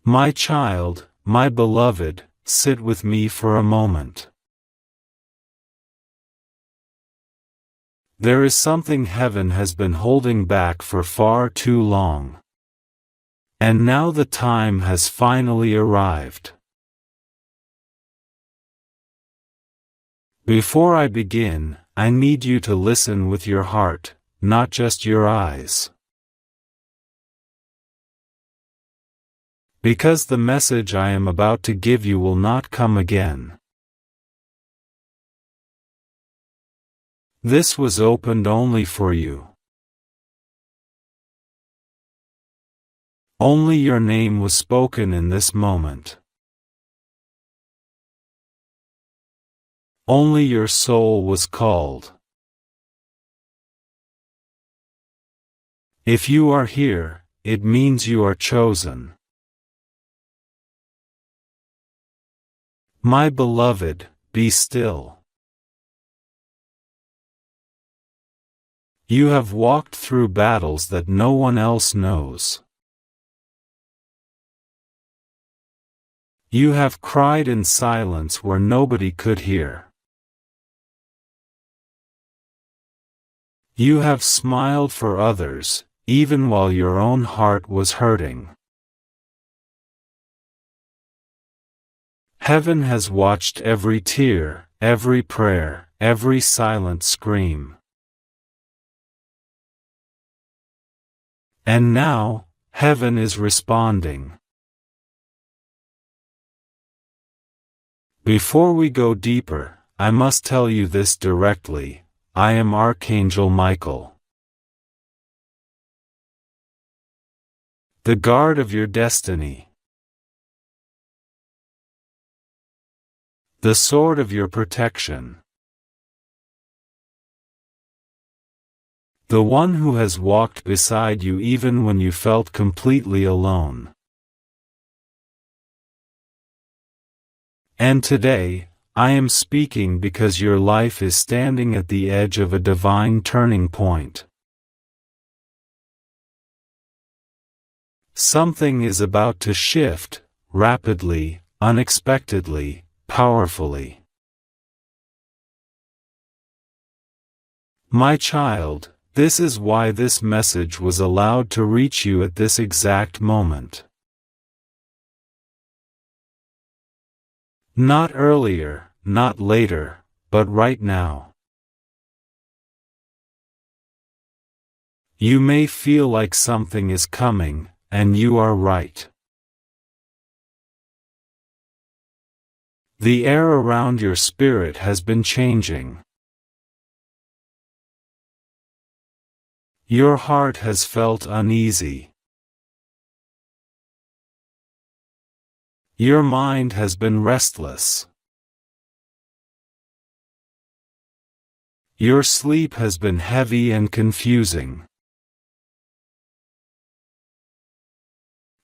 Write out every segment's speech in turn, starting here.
My child, my beloved, sit with me for a moment. There is something heaven has been holding back for far too long. And now the time has finally arrived. Before I begin, I need you to listen with your heart, not just your eyes. Because the message I am about to give you will not come again. This was opened only for you. Only your name was spoken in this moment. Only your soul was called. If you are here, it means you are chosen. My beloved, be still. You have walked through battles that no one else knows. You have cried in silence where nobody could hear. You have smiled for others, even while your own heart was hurting. Heaven has watched every tear, every prayer, every silent scream. And now, heaven is responding. Before we go deeper, I must tell you this directly. I am Archangel Michael, the guard of your destiny, the sword of your protection, the one who has walked beside you even when you felt completely alone. And today, I am speaking because your life is standing at the edge of a divine turning point. Something is about to shift, rapidly, unexpectedly, powerfully. My child, this is why this message was allowed to reach you at this exact moment. Not earlier, not later, but right now. You may feel like something is coming, and you are right. The air around your spirit has been changing. Your heart has felt uneasy. Your mind has been restless. Your sleep has been heavy and confusing.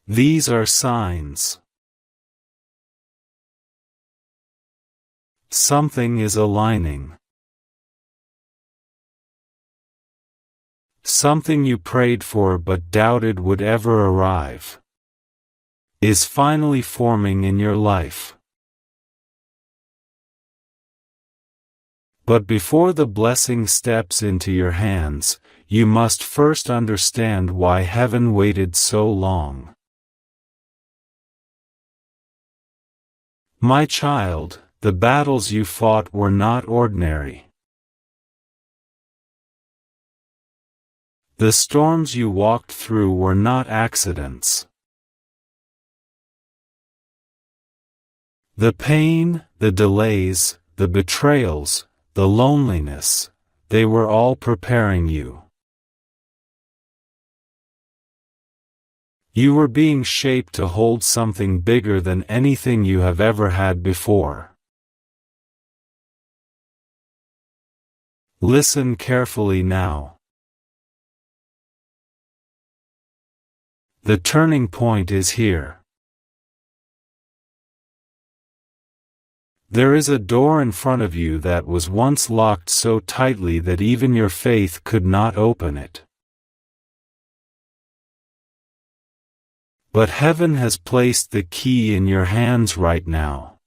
These are signs. Something is aligning. Something you prayed for but doubted would ever arrive is finally forming in your life. But before the blessing steps into your hands, you must first understand why heaven waited so long. My child, the battles you fought were not ordinary. The storms you walked through were not accidents. The pain, the delays, the betrayals, the loneliness, they were all preparing you. You were being shaped to hold something bigger than anything you have ever had before. Listen carefully now. The turning point is here. There is a door in front of you that was once locked so tightly that even your faith could not open it. But heaven has placed the key in your hands right now.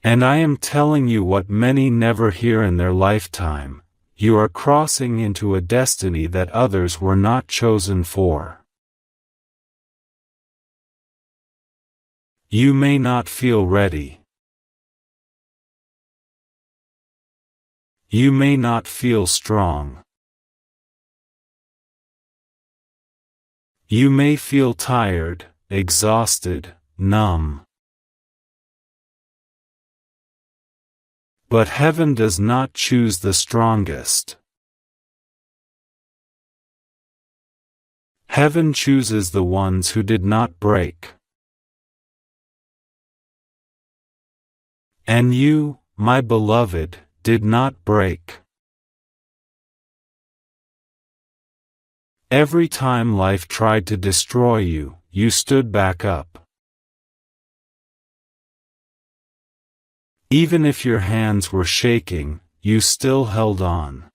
And I am telling you what many never hear in their lifetime: you are crossing into a destiny that others were not chosen for. You may not feel ready. You may not feel strong. You may feel tired, exhausted, numb. But heaven does not choose the strongest. Heaven chooses the ones who did not break. And you, my beloved, did not break. Every time life tried to destroy you, you stood back up. Even if your hands were shaking, you still held on.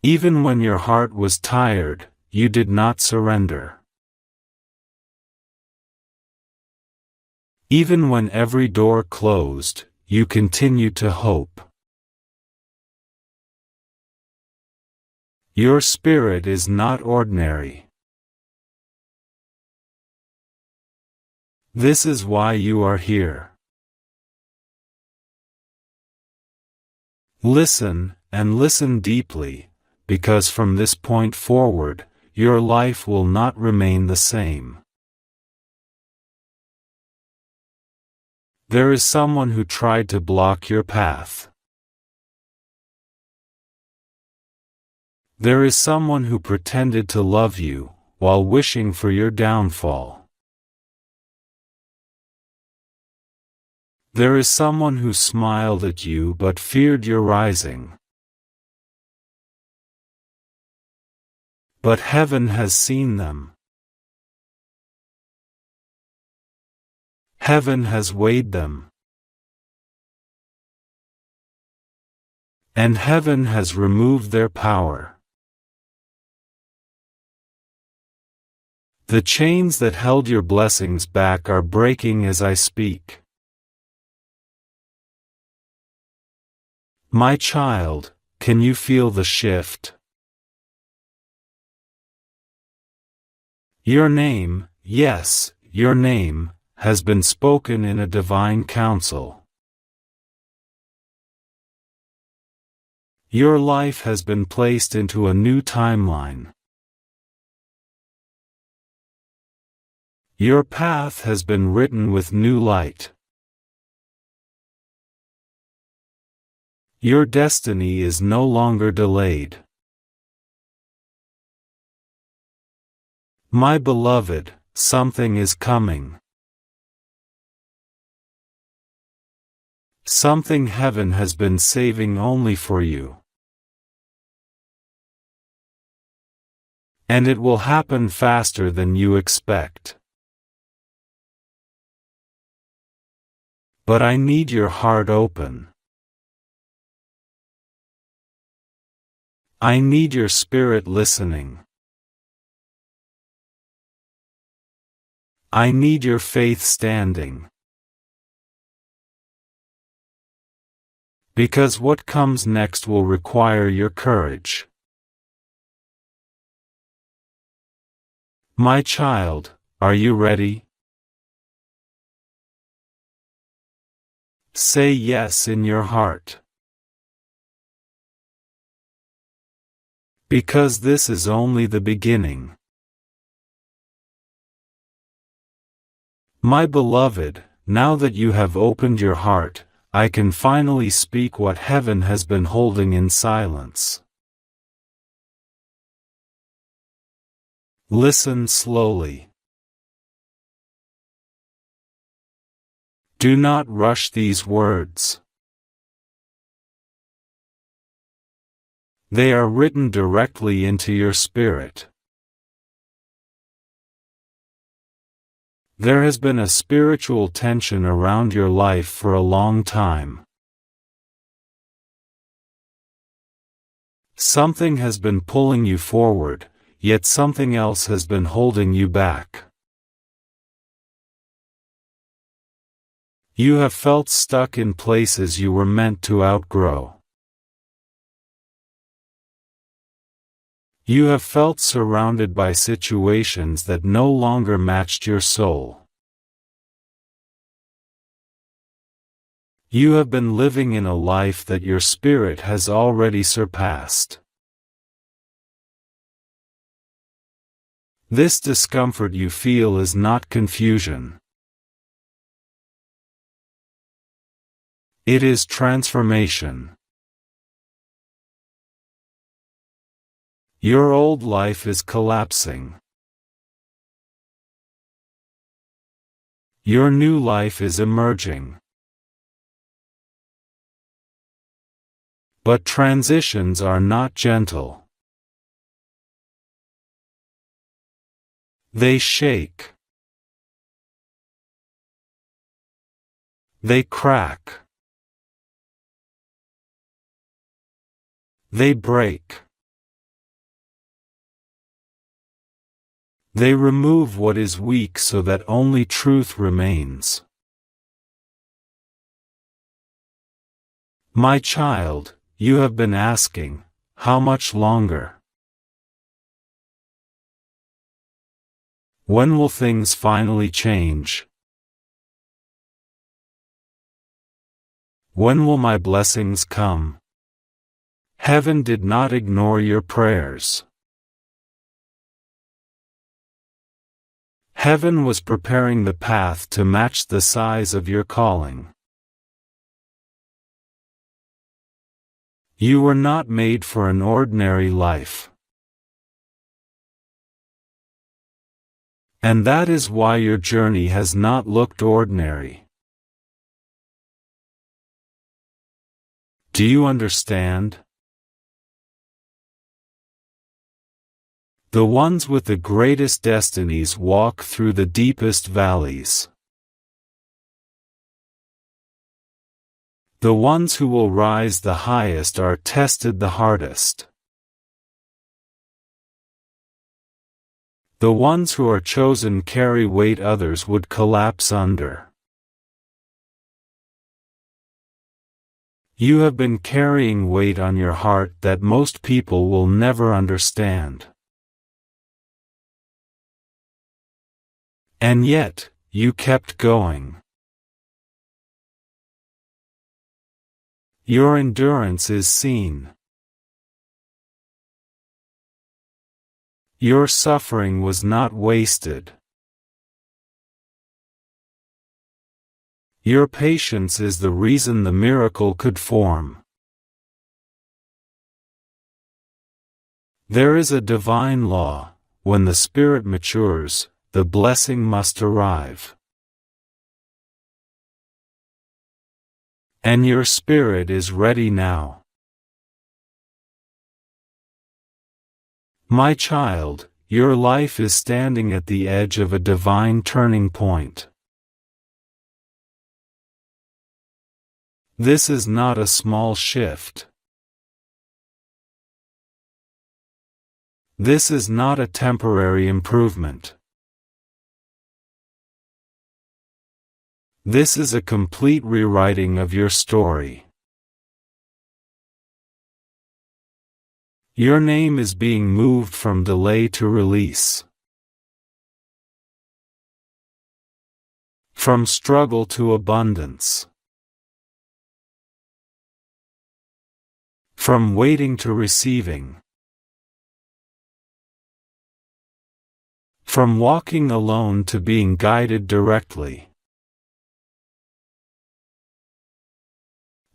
Even when your heart was tired, you did not surrender. Even when every door closed, you continued to hope. Your spirit is not ordinary. This is why you are here. Listen, and listen deeply, because from this point forward, your life will not remain the same. There is someone who tried to block your path. There is someone who pretended to love you, while wishing for your downfall. There is someone who smiled at you but feared your rising. But heaven has seen them. Heaven has weighed them. And heaven has removed their power. The chains that held your blessings back are breaking as I speak. My child, can you feel the shift? Your name, yes, your name, has been spoken in a divine council. Your life has been placed into a new timeline. Your path has been written with new light. Your destiny is no longer delayed. My beloved, something is coming. Something heaven has been saving only for you. And it will happen faster than you expect. But I need your heart open. I need your spirit listening. I need your faith standing. Because what comes next will require your courage. My child, are you ready? Say yes in your heart. Because this is only the beginning. My beloved, now that you have opened your heart, I can finally speak what heaven has been holding in silence. Listen slowly. Do not rush these words. They are written directly into your spirit. There has been a spiritual tension around your life for a long time. Something has been pulling you forward, yet something else has been holding you back. You have felt stuck in places you were meant to outgrow. You have felt surrounded by situations that no longer matched your soul. You have been living in a life that your spirit has already surpassed. This discomfort you feel is not confusion. It is transformation. Your old life is collapsing. Your new life is emerging. But transitions are not gentle. They shake. They crack. They break. They remove what is weak so that only truth remains. My child, you have been asking, how much longer? When will things finally change? When will my blessings come? Heaven did not ignore your prayers. Heaven was preparing the path to match the size of your calling. You were not made for an ordinary life. And that is why your journey has not looked ordinary. Do you understand? The ones with the greatest destinies walk through the deepest valleys. The ones who will rise the highest are tested the hardest. The ones who are chosen carry weight others would collapse under. You have been carrying weight on your heart that most people will never understand. And yet, you kept going. Your endurance is seen. Your suffering was not wasted. Your patience is the reason the miracle could form. There is a divine law: when the spirit matures, the blessing must arrive. And your spirit is ready now. My child, your life is standing at the edge of a divine turning point. This is not a small shift. This is not a temporary improvement. This is a complete rewriting of your story. Your name is being moved from delay to release. From struggle to abundance. From waiting to receiving. From walking alone to being guided directly.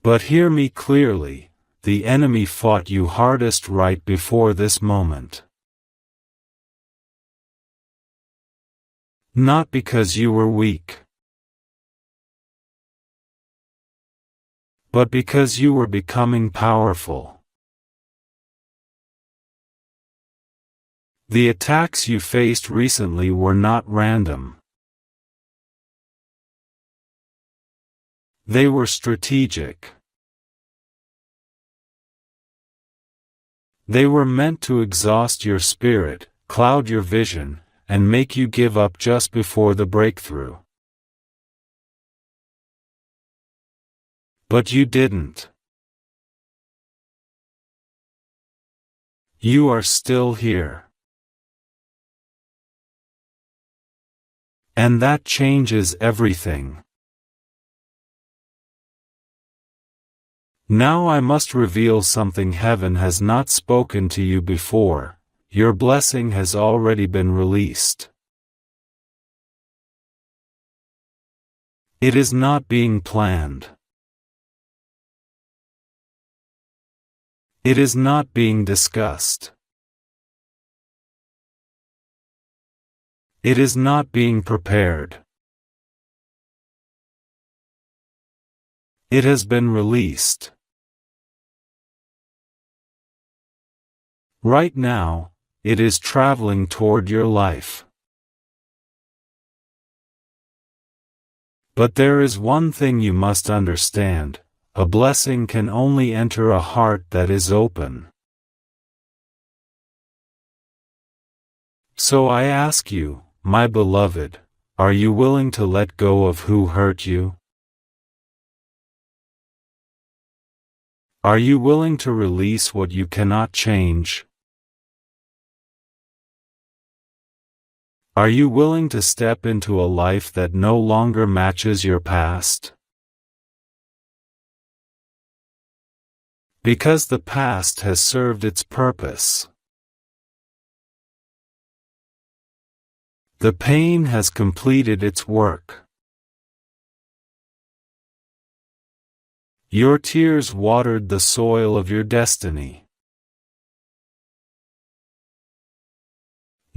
But hear me clearly, the enemy fought you hardest right before this moment. Not because you were weak, but because you were becoming powerful. The attacks you faced recently were not random. They were strategic. They were meant to exhaust your spirit, cloud your vision, and make you give up just before the breakthrough. But you didn't. You are still here. And that changes everything. Now I must reveal something heaven has not spoken to you before. Your blessing has already been released. It is not being planned. It is not being discussed. It is not being prepared. It has been released. Right now, it is traveling toward your life. But there is one thing you must understand: a blessing can only enter a heart that is open. So I ask you, my beloved, are you willing to let go of who hurt you? Are you willing to release what you cannot change? Are you willing to step into a life that no longer matches your past? Because the past has served its purpose. The pain has completed its work. Your tears watered the soil of your destiny.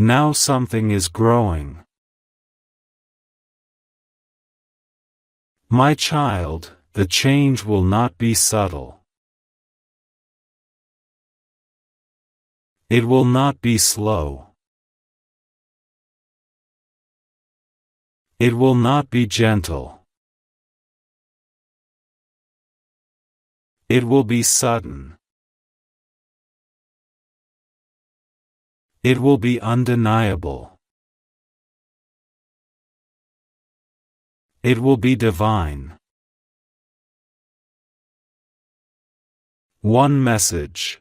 Now something is growing. My child, the change will not be subtle. It will not be slow. It will not be gentle. It will be sudden. It will be undeniable. It will be divine. One message.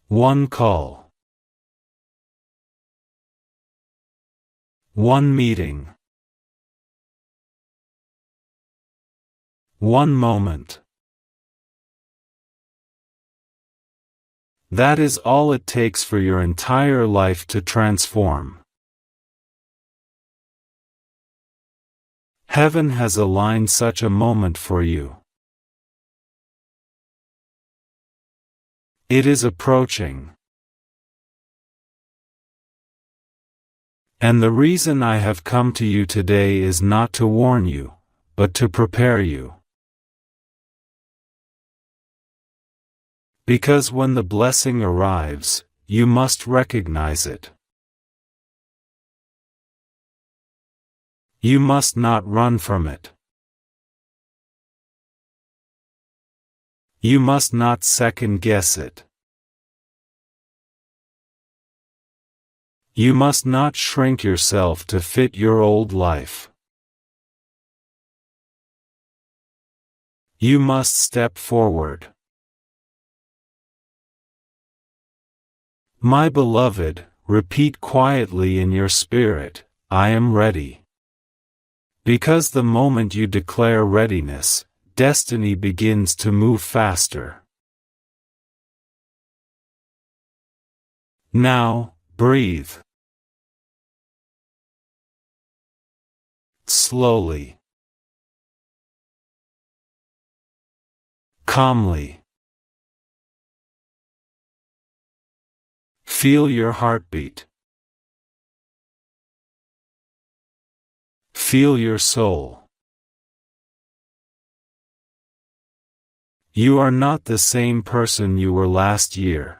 One call. One meeting. One moment. That is all it takes for your entire life to transform. Heaven has aligned such a moment for you. It is approaching. And the reason I have come to you today is not to warn you, but to prepare you. Because when the blessing arrives, you must recognize it. You must not run from it. You must not second-guess it. You must not shrink yourself to fit your old life. You must step forward. My beloved, repeat quietly in your spirit, I am ready. Because the moment you declare readiness, destiny begins to move faster. Now, breathe. Slowly. Calmly. Feel your heartbeat. Feel your soul. You are not the same person you were last year.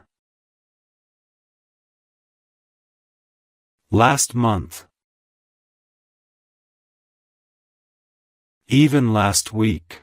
Last month. Even last week.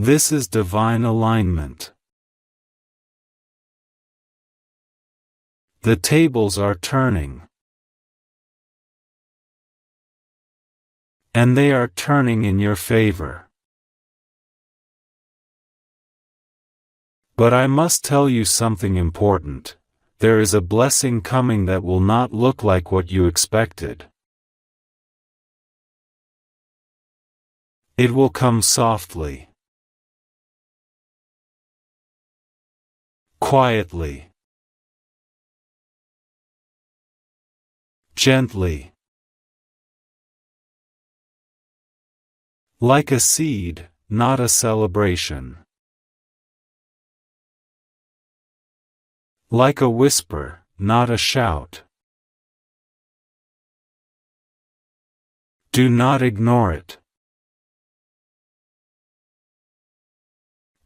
This is divine alignment. The tables are turning. And they are turning in your favor. But I must tell you something important. There is a blessing coming that will not look like what you expected. It will come softly, quietly, gently, like a seed, not a celebration. Like a whisper, not a shout. Do not ignore it.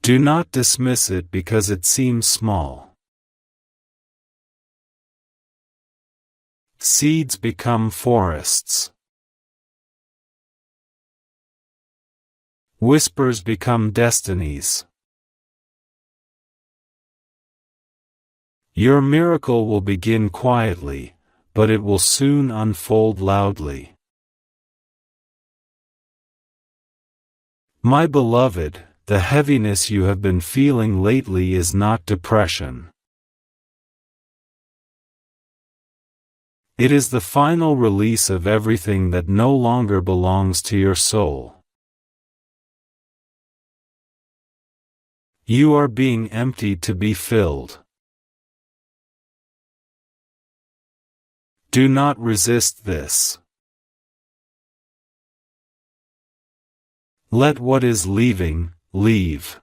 Do not dismiss it because it seems small. Seeds become forests. Whispers become destinies. Your miracle will begin quietly, but it will soon unfold loudly. My beloved, the heaviness you have been feeling lately is not depression. It is the final release of everything that no longer belongs to your soul. You are being emptied to be filled. Do not resist this. Let what is leaving, leave.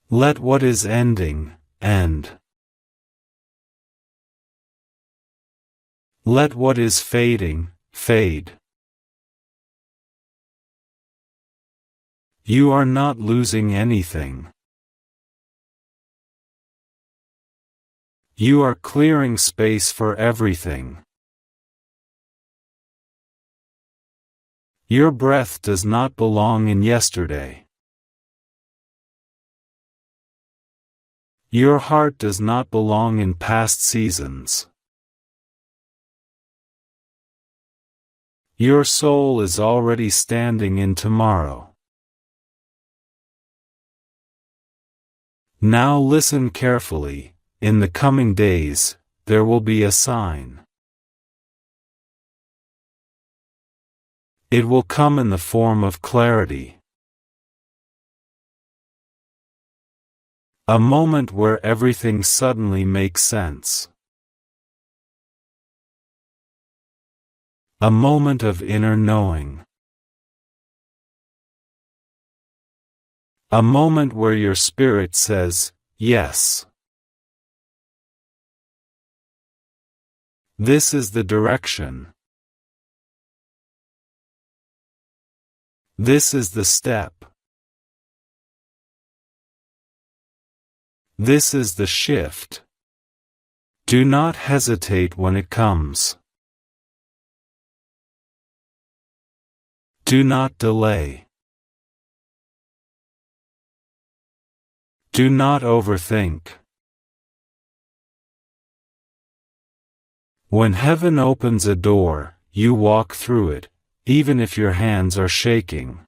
Let what is ending, end. Let what is fading, fade. You are not losing anything. You are clearing space for everything. Your breath does not belong in yesterday. Your heart does not belong in past seasons. Your soul is already standing in tomorrow. Now listen carefully. In the coming days, there will be a sign. It will come in the form of clarity. A moment where everything suddenly makes sense. A moment of inner knowing. A moment where your spirit says, yes. This is the direction. This is the step. This is the shift. Do not hesitate when it comes. Do not delay. Do not overthink. When heaven opens a door, you walk through it, even if your hands are shaking.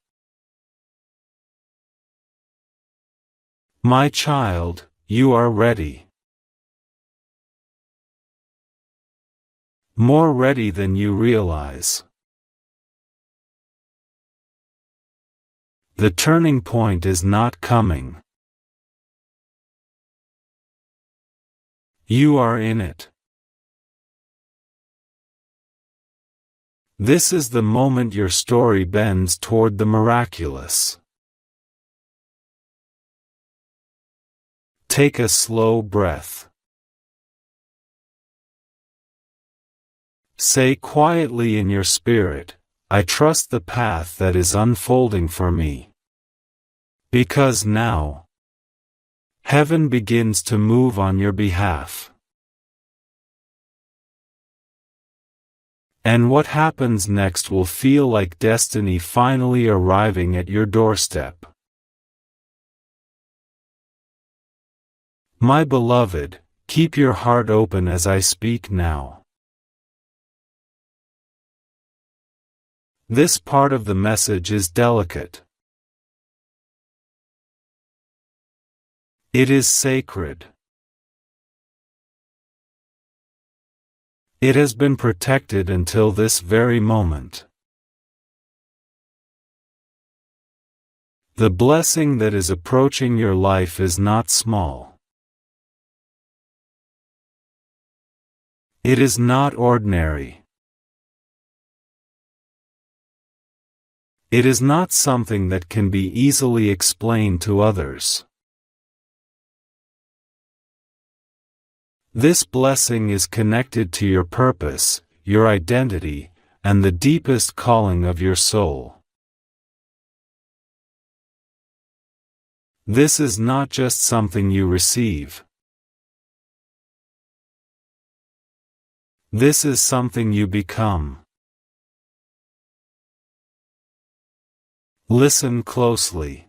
My child, you are ready. More ready than you realize. The turning point is not coming. You are in it. This is the moment your story bends toward the miraculous. Take a slow breath. Say quietly in your spirit, I trust the path that is unfolding for me. Because now, heaven begins to move on your behalf. And what happens next will feel like destiny finally arriving at your doorstep. My beloved, keep your heart open as I speak now. This part of the message is delicate. It is sacred. It has been protected until this very moment. The blessing that is approaching your life is not small. It is not ordinary. It is not something that can be easily explained to others. This blessing is connected to your purpose, your identity, and the deepest calling of your soul. This is not just something you receive. This is something you become. Listen closely.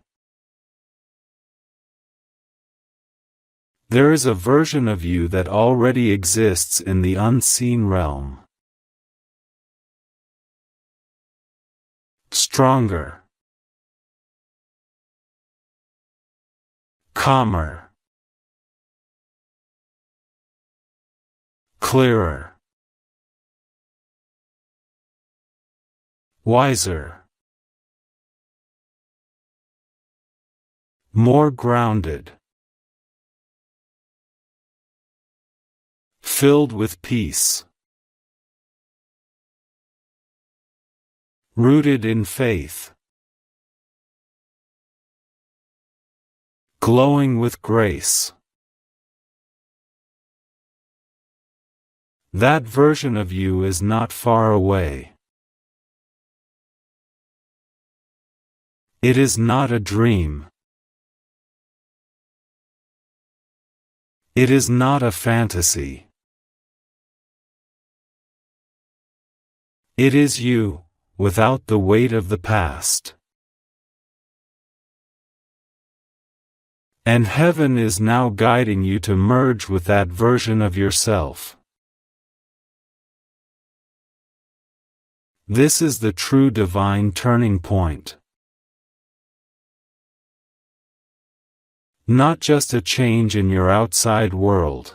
There is a version of you that already exists in the unseen realm. Stronger. Calmer. Clearer. Wiser. More grounded. Filled with peace. Rooted in faith. Glowing with grace. That version of you is not far away. It is not a dream. It is not a fantasy. It is you, without the weight of the past. And heaven is now guiding you to merge with that version of yourself. This is the true divine turning point. Not just a change in your outside world,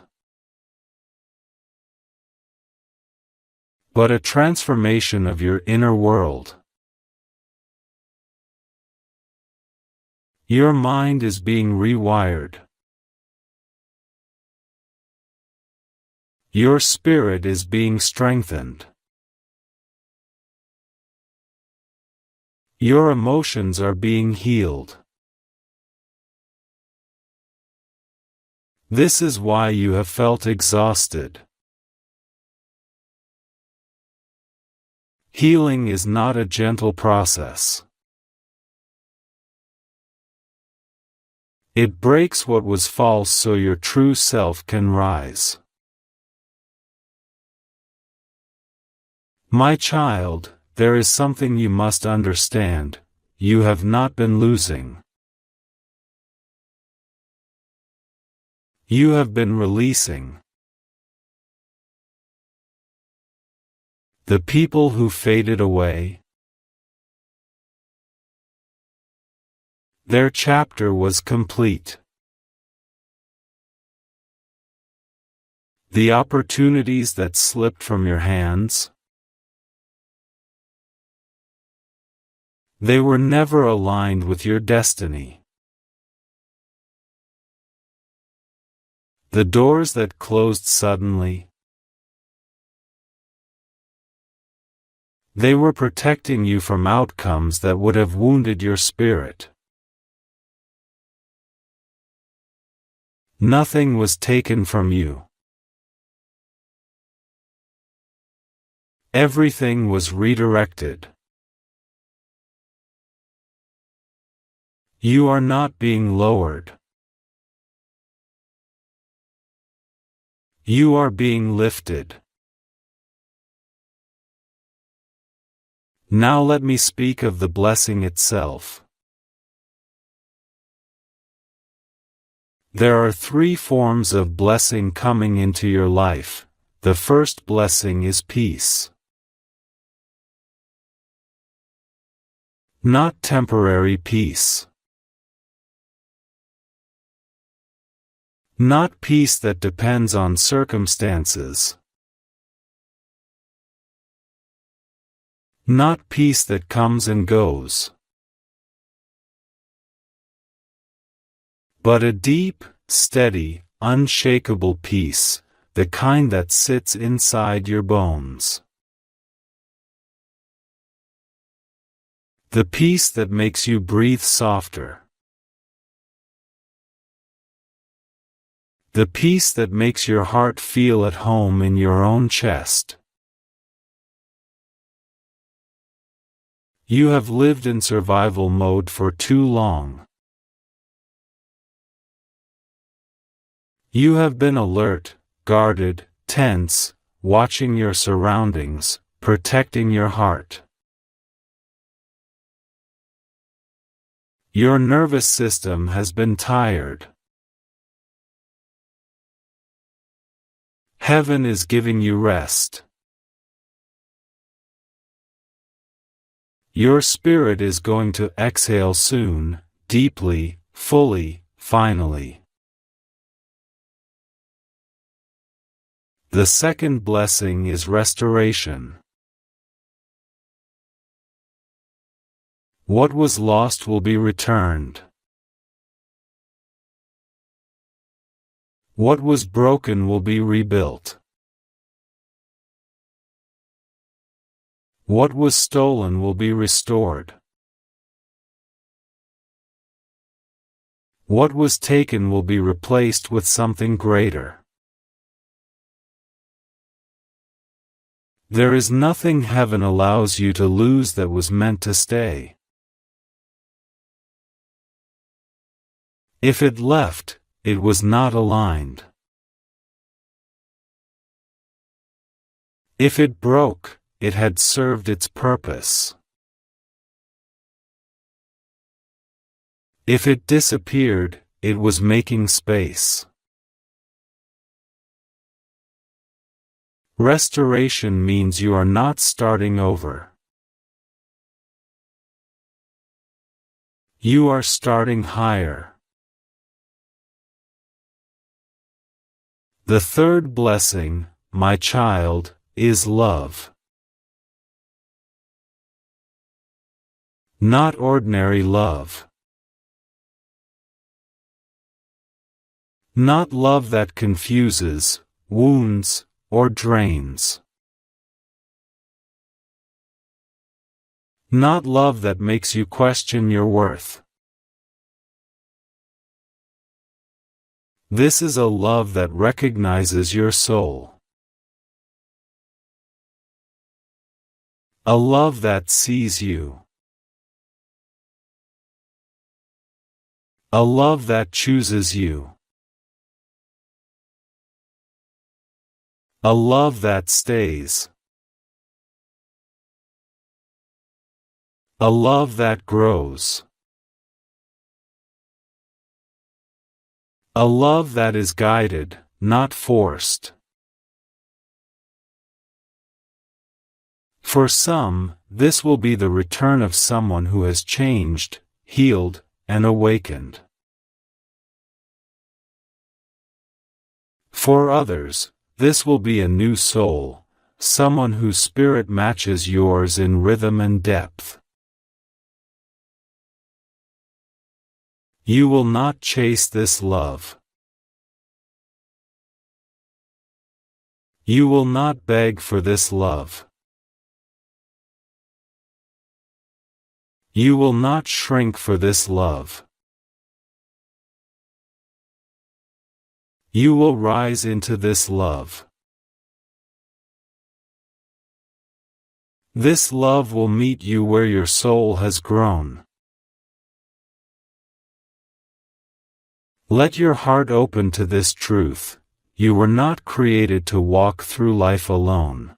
but a transformation of your inner world. Your mind is being rewired. Your spirit is being strengthened. Your emotions are being healed. This is why you have felt exhausted. Healing is not a gentle process. It breaks what was false so your true self can rise. My child, there is something you must understand. You have not been losing. You have been releasing. The people who faded away, their chapter was complete. The opportunities that slipped from your hands, they were never aligned with your destiny. The doors that closed suddenly, they were protecting you from outcomes that would have wounded your spirit. Nothing was taken from you. Everything was redirected. You are not being lowered. You are being lifted. Now let me speak of the blessing itself. There are 3 forms of blessing coming into your life. The first blessing is peace. Not temporary peace. Not peace that depends on circumstances. Not peace that comes and goes. But a deep, steady, unshakable peace, the kind that sits inside your bones. The peace that makes you breathe softer. The peace that makes your heart feel at home in your own chest. You have lived in survival mode for too long. You have been alert, guarded, tense, watching your surroundings, protecting your heart. Your nervous system has been tired. Heaven is giving you rest. Your spirit is going to exhale soon, deeply, fully, finally. The second blessing is restoration. What was lost will be returned. What was broken will be rebuilt. What was stolen will be restored. What was taken will be replaced with something greater. There is nothing heaven allows you to lose that was meant to stay. If it left, it was not aligned. If it broke, it had served its purpose. If it disappeared, it was making space. Restoration means you are not starting over. You are starting higher. The third blessing, my child, is love. Not ordinary love. Not love that confuses, wounds, or drains. Not love that makes you question your worth. This is a love that recognizes your soul. A love that sees you. A love that chooses you. A love that stays. A love that grows. A love that is guided, not forced. For some, this will be the return of someone who has changed, healed, and awakened. For others, this will be a new soul, someone whose spirit matches yours in rhythm and depth. You will not chase this love. You will not beg for this love. You will not shrink for this love. You will rise into this love. This love will meet you where your soul has grown. Let your heart open to this truth: you were not created to walk through life alone.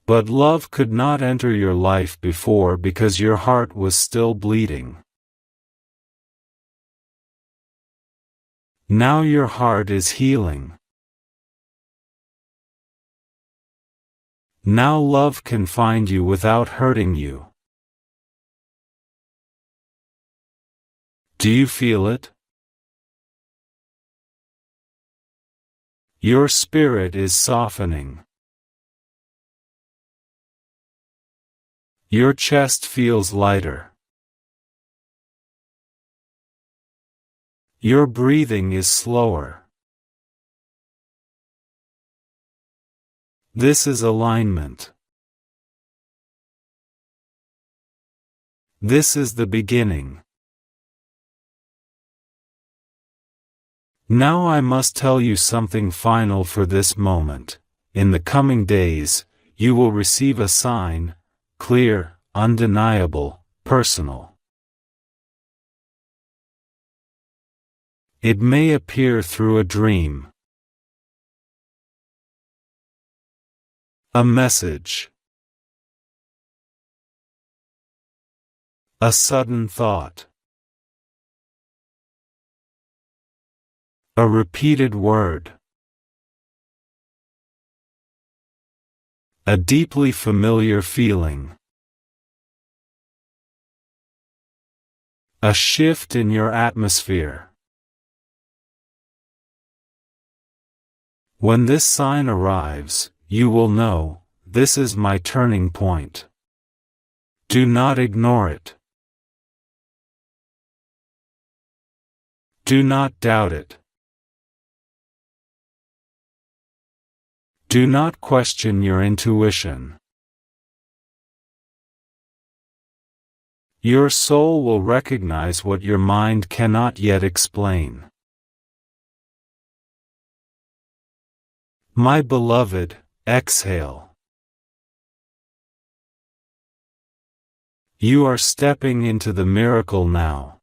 But love could not enter your life before because your heart was still bleeding. Now your heart is healing. Now love can find you without hurting you. Do you feel it? Your spirit is softening. Your chest feels lighter. Your breathing is slower. This is alignment. This is the beginning. Now I must tell you something final for this moment. In the coming days, you will receive a sign, clear, undeniable, personal. It may appear through a dream. A message. A sudden thought. A repeated word. A deeply familiar feeling. A shift in your atmosphere. When this sign arrives, you will know, this is my turning point. Do not ignore it. Do not doubt it. Do not question your intuition. Your soul will recognize what your mind cannot yet explain. My beloved, exhale. You are stepping into the miracle now.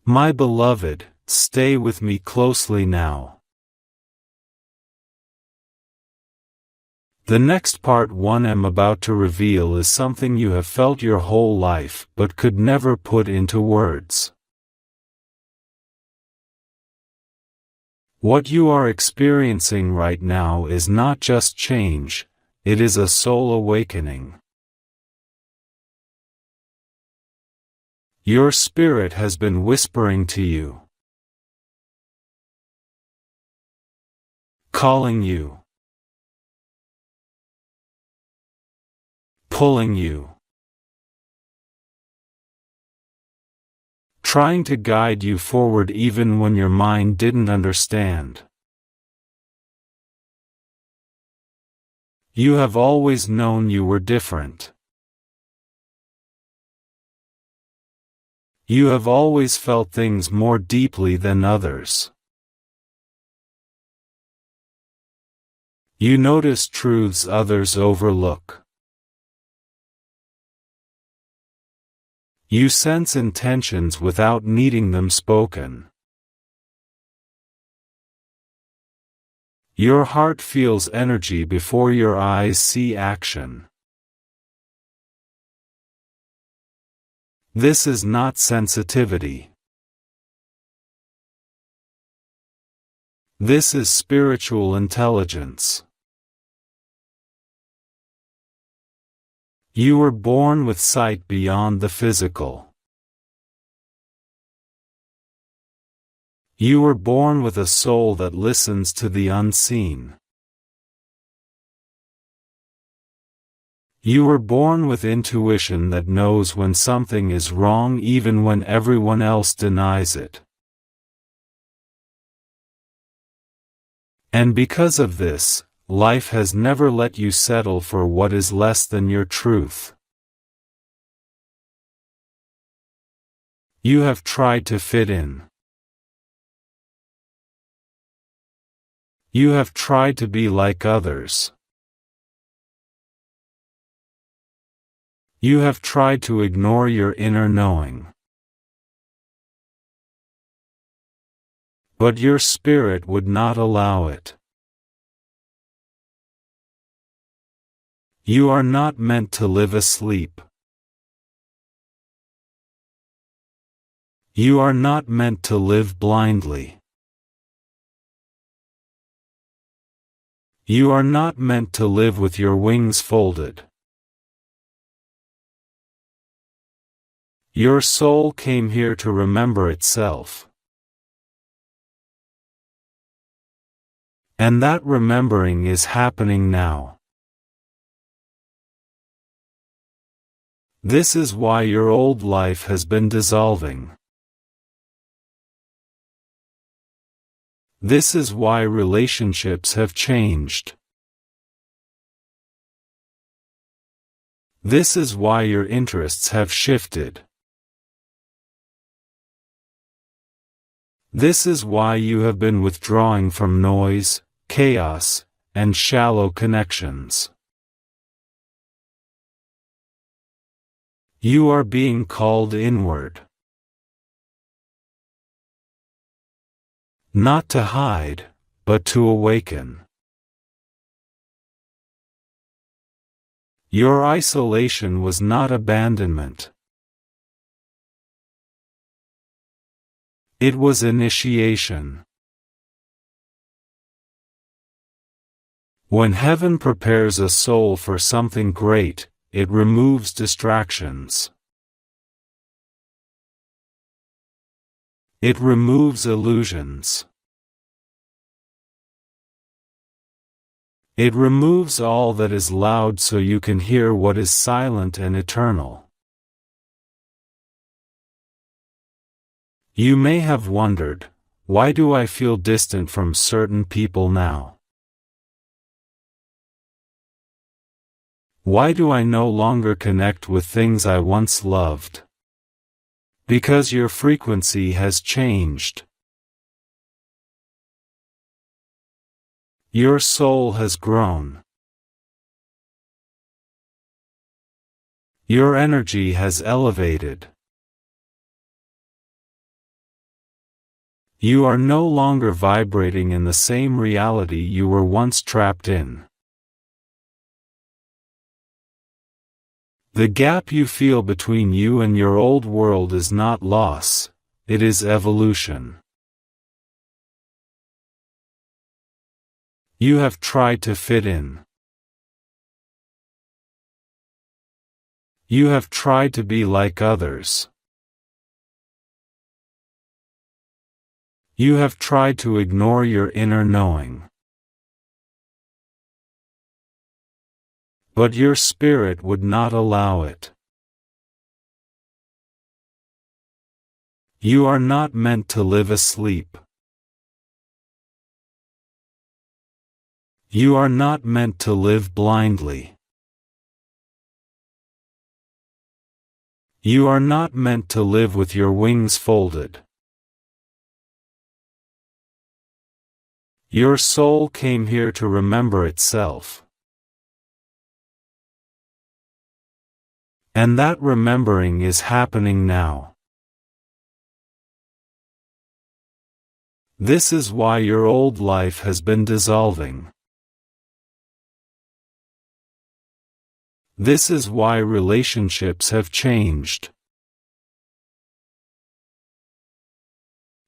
My beloved, stay with me closely now. The next part 1 I'm about to reveal is something you have felt your whole life but could never put into words. What you are experiencing right now is not just change, it is a soul awakening. Your spirit has been whispering to you, calling you, pulling you, trying to guide you forward even when your mind didn't understand. You have always known you were different. You have always felt things more deeply than others. You notice truths others overlook. You sense intentions without needing them spoken. Your heart feels energy before your eyes see action. This is not sensitivity. This is spiritual intelligence. You were born with sight beyond the physical. You were born with a soul that listens to the unseen. You were born with intuition that knows when something is wrong even when everyone else denies it. And because of this, life has never let you settle for what is less than your truth. You have tried to fit in. You have tried to be like others. You have tried to ignore your inner knowing. But your spirit would not allow it. You are not meant to live asleep. You are not meant to live blindly. You are not meant to live with your wings folded. Your soul came here to remember itself. And that remembering is happening now. This is why your old life has been dissolving. This is why relationships have changed. This is why your interests have shifted. This is why you have been withdrawing from noise, chaos, and shallow connections. You are being called inward. Not to hide, but to awaken. Your isolation was not abandonment. It was initiation. When heaven prepares a soul for something great, it removes distractions. It removes illusions. It removes all that is loud so you can hear what is silent and eternal. You may have wondered, why do I feel distant from certain people now? Why do I no longer connect with things I once loved? Because your frequency has changed. Your soul has grown. Your energy has elevated. You are no longer vibrating in the same reality you were once trapped in. The gap you feel between you and your old world is not loss, it is evolution. You have tried to fit in. You have tried to be like others. You have tried to ignore your inner knowing. But your spirit would not allow it. You are not meant to live asleep. You are not meant to live blindly. You are not meant to live with your wings folded. Your soul came here to remember itself. And that remembering is happening now. This is why your old life has been dissolving. This is why relationships have changed.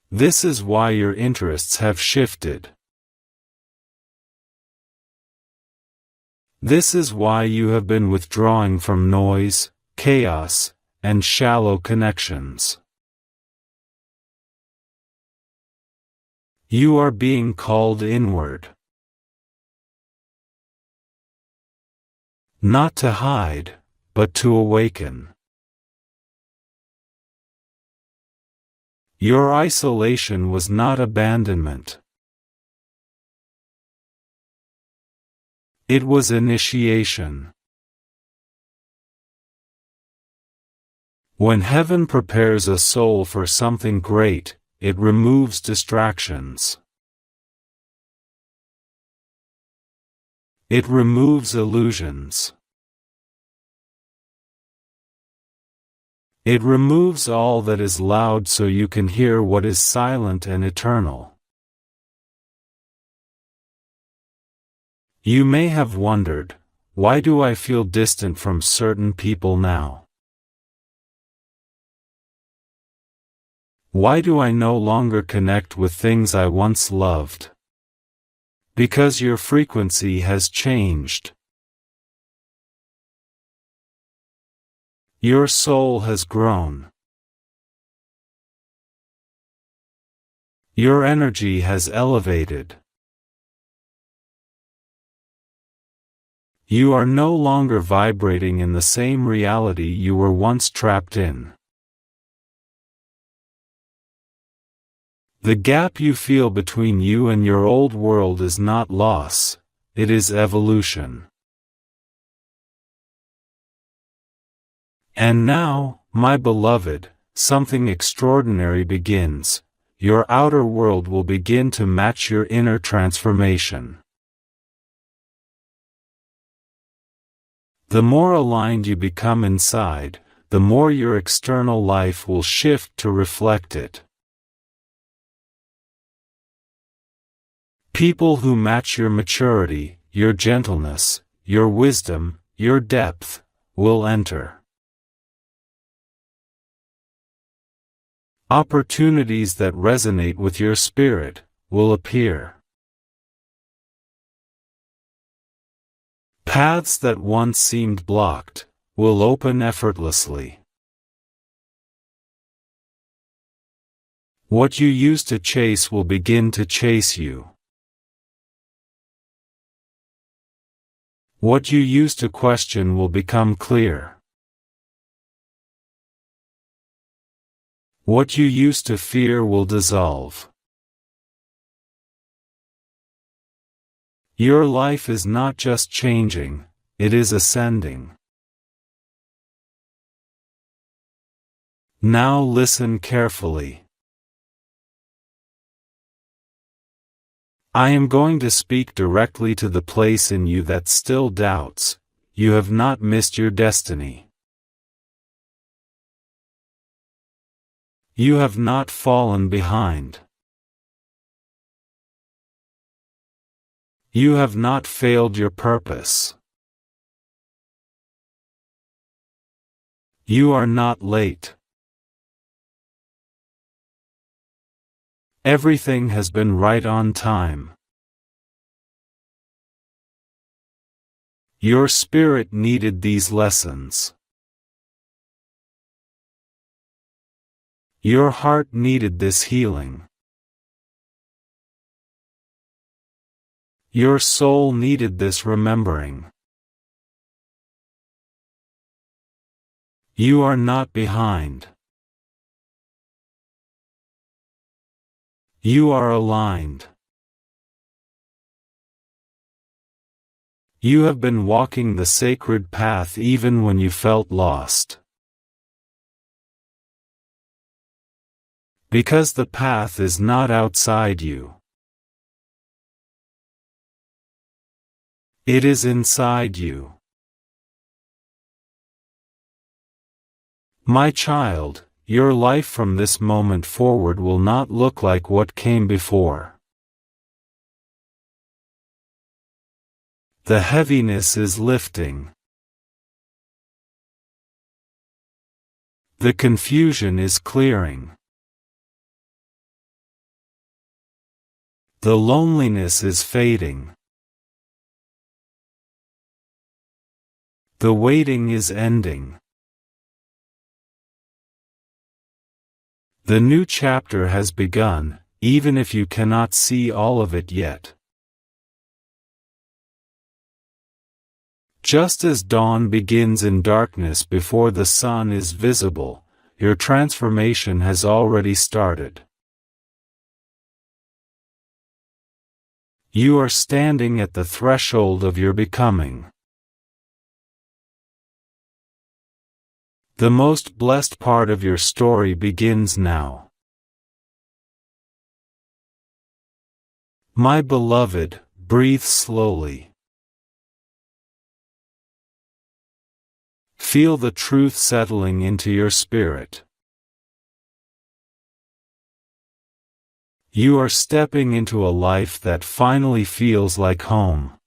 This is why your interests have shifted. This is why you have been withdrawing from noise, chaos, and shallow connections. You are being called inward. Not to hide, but to awaken. Your isolation was not abandonment. It was initiation. When heaven prepares a soul for something great, it removes distractions. It removes illusions. It removes all that is loud so you can hear what is silent and eternal. You may have wondered, Why do I feel distant from certain people now? Why do I no longer connect with things I once loved? Because your frequency has changed. Your soul has grown. Your energy has elevated. You are no longer vibrating in the same reality you were once trapped in. The gap you feel between you and your old world is not loss, it is evolution. And now, my beloved, something extraordinary begins. Your outer world will begin to match your inner transformation. The more aligned you become inside, the more your external life will shift to reflect it. People who match your maturity, your gentleness, your wisdom, your depth, will enter. Opportunities that resonate with your spirit will appear. Paths that once seemed blocked will open effortlessly. What you used to chase will begin to chase you. What you used to question will become clear. What you used to fear will dissolve. Your life is not just changing, it is ascending. Now listen carefully. I am going to speak directly to the place in you that still doubts. You have not missed your destiny. You have not fallen behind. You have not failed your purpose. You are not late. Everything has been right on time. Your spirit needed these lessons. Your heart needed this healing. Your soul needed this remembering. You are not behind. You are aligned. You have been walking the sacred path even when you felt lost. Because the path is not outside you. It is inside you. My child, your life from this moment forward will not look like what came before. The heaviness is lifting. The confusion is clearing. The loneliness is fading. The waiting is ending. The new chapter has begun, even if you cannot see all of it yet. Just as dawn begins in darkness before the sun is visible, your transformation has already started. You are standing at the threshold of your becoming. The most blessed part of your story begins now. My beloved, breathe slowly. Feel the truth settling into your spirit. You are stepping into a life that finally feels like home.